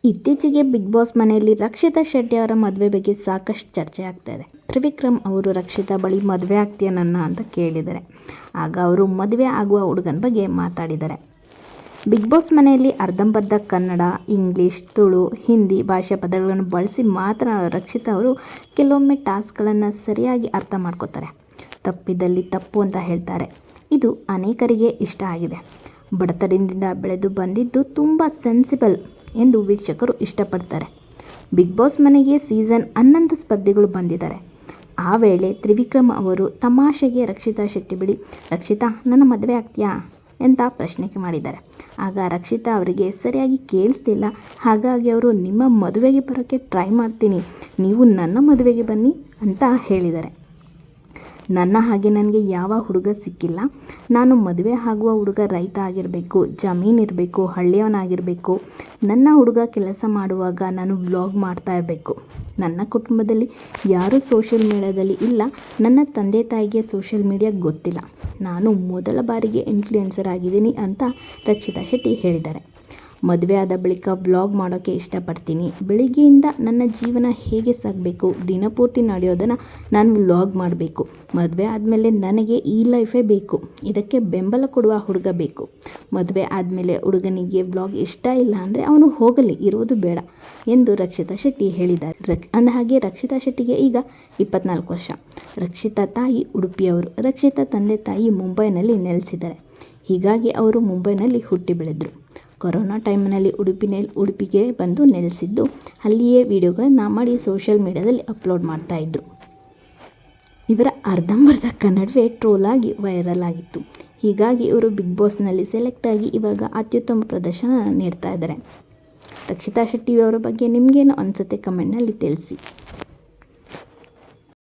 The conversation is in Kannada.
ಇತ್ತೀಚೆಗೆ ಬಿಗ್ ಬಾಸ್ ಮನೆಯಲ್ಲಿ ರಕ್ಷಿತಾ ಶೆಟ್ಟಿ ಅವರ ಮದುವೆ ಬಗ್ಗೆ ಸಾಕಷ್ಟು ಚರ್ಚೆ ಆಗ್ತಾ ಇದೆ. ತ್ರಿವಿಕ್ರಮ್ ಅವರು ರಕ್ಷಿತಾ ಬಳಿ ಮದುವೆ ಆಗ್ತೀಯ ನನ್ನ ಅಂತ ಕೇಳಿದ್ದಾರೆ. ಆಗ ಅವರು ಮದುವೆ ಆಗುವ ಹುಡುಗನ ಬಗ್ಗೆ ಮಾತಾಡಿದ್ದಾರೆ. ಬಿಗ್ ಬಾಸ್ ಮನೆಯಲ್ಲಿ ಅರ್ಧಂಬರ್ಧ ಕನ್ನಡ, ಇಂಗ್ಲೀಷ್, ತುಳು, ಹಿಂದಿ ಭಾಷೆ ಪದಗಳನ್ನು ಬಳಸಿ ಮಾತನಾಡುವ ರಕ್ಷಿತಾ ಅವರು ಕೆಲವೊಮ್ಮೆ ಟಾಸ್ಕ್ಗಳನ್ನು ಸರಿಯಾಗಿ ಅರ್ಥ ಮಾಡ್ಕೋತಾರೆ. ತಪ್ಪಿದಲ್ಲಿ ತಪ್ಪು ಅಂತ ಹೇಳ್ತಾರೆ. ಇದು ಅನೇಕರಿಗೆ ಇಷ್ಟ ಆಗಿದೆ. ಬಡತನದಿಂದ ಬೆಳೆದು ಬಂದಿದ್ದು ತುಂಬ ಸೆನ್ಸಿಬಲ್ ಎಂದು ವೀಕ್ಷಕರು ಇಷ್ಟಪಡ್ತಾರೆ. ಬಿಗ್ ಬಾಸ್ ಮನೆಗೆ ಸೀಸನ್ 11 ಸ್ಪರ್ಧಿಗಳು ಬಂದಿದ್ದಾರೆ. ಆ ವೇಳೆ ತ್ರಿವಿಕ್ರಮ್ ಅವರು ತಮಾಷೆಗೆ ರಕ್ಷಿತಾ ಶೆಟ್ಟಿ ಬಳಿ ರಕ್ಷಿತಾ ನನ್ನ ಮದುವೆ ಆಗ್ತೀಯಾ ಅಂತ ಪ್ರಶ್ನೆ ಮಾಡಿದ್ದಾರೆ. ಆಗ ರಕ್ಷಿತಾ ಅವರಿಗೆ ಸರಿಯಾಗಿ ಕೇಳಿಸ್ತಿಲ್ಲ. ಹಾಗಾಗಿ ಅವರು ನಿಮ್ಮ ಮದುವೆಗೆ ಬರೋಕ್ಕೆ ಟ್ರೈ ಮಾಡ್ತೀನಿ, ನೀವು ನನ್ನ ಮದುವೆಗೆ ಬನ್ನಿ ಅಂತ ಹೇಳಿದ್ದಾರೆ. ನನ್ನ ಹಾಗೆ ನನಗೆ ಯಾವ ಹುಡುಗ ಸಿಕ್ಕಿಲ್ಲ. ನಾನು ಮದುವೆ ಆಗುವ ಹುಡುಗ ರೈತ ಆಗಿರಬೇಕು, ಜಮೀನಿರಬೇಕು, ಹಳ್ಳಿಯವನಾಗಿರಬೇಕು. ನನ್ನ ಹುಡುಗ ಕೆಲಸ ಮಾಡುವಾಗ ನಾನು ವ್ಲಾಗ್ ಮಾಡ್ತಾ ಇರಬೇಕು. ನನ್ನ ಕುಟುಂಬದಲ್ಲಿ ಯಾರೂ ಸೋಷಿಯಲ್ ಮೀಡಿಯಾದಲ್ಲಿ ಇಲ್ಲ. ನನ್ನ ತಂದೆ ತಾಯಿಗೆ ಸೋಷಿಯಲ್ ಮೀಡಿಯಾ ಗೊತ್ತಿಲ್ಲ. ನಾನು ಮೊದಲ ಬಾರಿಗೆ ಇನ್ಫ್ಲುಯೆನ್ಸರ್ ಆಗಿದ್ದೀನಿ ಅಂತ ರಕ್ಷಿತಾ ಶೆಟ್ಟಿ ಹೇಳಿದ್ದಾರೆ. ಮದುವೆ ಆದ ಬಳಿಕ ವ್ಲಾಗ್ ಮಾಡೋಕ್ಕೆ ಇಷ್ಟಪಡ್ತೀನಿ. ಬೆಳಿಗ್ಗೆಯಿಂದ ನನ್ನ ಜೀವನ ಹೇಗೆ ಸಾಗಬೇಕು, ದಿನಪೂರ್ತಿ ನಡೆಯೋದನ್ನು ನಾನು ವ್ಲಾಗ್ ಮಾಡಬೇಕು. ಮದುವೆ ಆದಮೇಲೆ ನನಗೆ ಈ ಲೈಫೇ ಬೇಕು. ಇದಕ್ಕೆ ಬೆಂಬಲ ಕೊಡುವ ಹುಡುಗ ಬೇಕು. ಮದುವೆ ಆದಮೇಲೆ ಹುಡುಗನಿಗೆ ವ್ಲಾಗ್ ಇಷ್ಟ ಇಲ್ಲ ಅಂದರೆ ಅವನು ಹೋಗಲಿ, ಇರುವುದು ಬೇಡ ಎಂದು ರಕ್ಷಿತಾ ಶೆಟ್ಟಿ ಹೇಳಿದ್ದಾರೆ. ಅಂದಹಾಗೆ ರಕ್ಷಿತಾ ಶೆಟ್ಟಿಗೆ ಈಗ 24 ವರ್ಷ. ರಕ್ಷಿತಾ ತಾಯಿ ಉಡುಪಿಯವರು. ರಕ್ಷಿತಾ ತಂದೆ ತಾಯಿ ಮುಂಬೈನಲ್ಲಿ ನೆಲೆಸಿದ್ದಾರೆ. ಹೀಗಾಗಿ ಅವರು ಮುಂಬೈನಲ್ಲಿ ಹುಟ್ಟಿ ಬೆಳೆದರು. ಕೊರೋನಾ ಟೈಮ್ನಲ್ಲಿ ಉಡುಪಿಗೆ ಬಂದು ನೆಲೆಸಿದ್ದು ಅಲ್ಲಿಯೇ ವಿಡಿಯೋಗಳನ್ನು ಮಾಡಿ ಸೋಷಿಯಲ್ ಮೀಡಿಯಾದಲ್ಲಿ ಅಪ್ಲೋಡ್ ಮಾಡ್ತಾಯಿದ್ರು. ಇವರ ಅರ್ಧಂಬರ್ಧ ಕನ್ನಡವೇ ಟ್ರೋಲ್ ಆಗಿ ವೈರಲ್ ಆಗಿತ್ತು. ಹೀಗಾಗಿ ಇವರು ಬಿಗ್ ಬಾಸ್ನಲ್ಲಿ ಸೆಲೆಕ್ಟ್ ಆಗಿ ಇವಾಗ ಅತ್ಯುತ್ತಮ ಪ್ರದರ್ಶನ ನೀಡ್ತಾ ಇದ್ದಾರೆ. ರಕ್ಷಿತಾ ಶೆಟ್ಟಿ ಅವರ ಬಗ್ಗೆ ನಿಮಗೇನು ಅನಿಸುತ್ತೆ ಕಮೆಂಟ್ನಲ್ಲಿ ತಿಳಿಸಿ.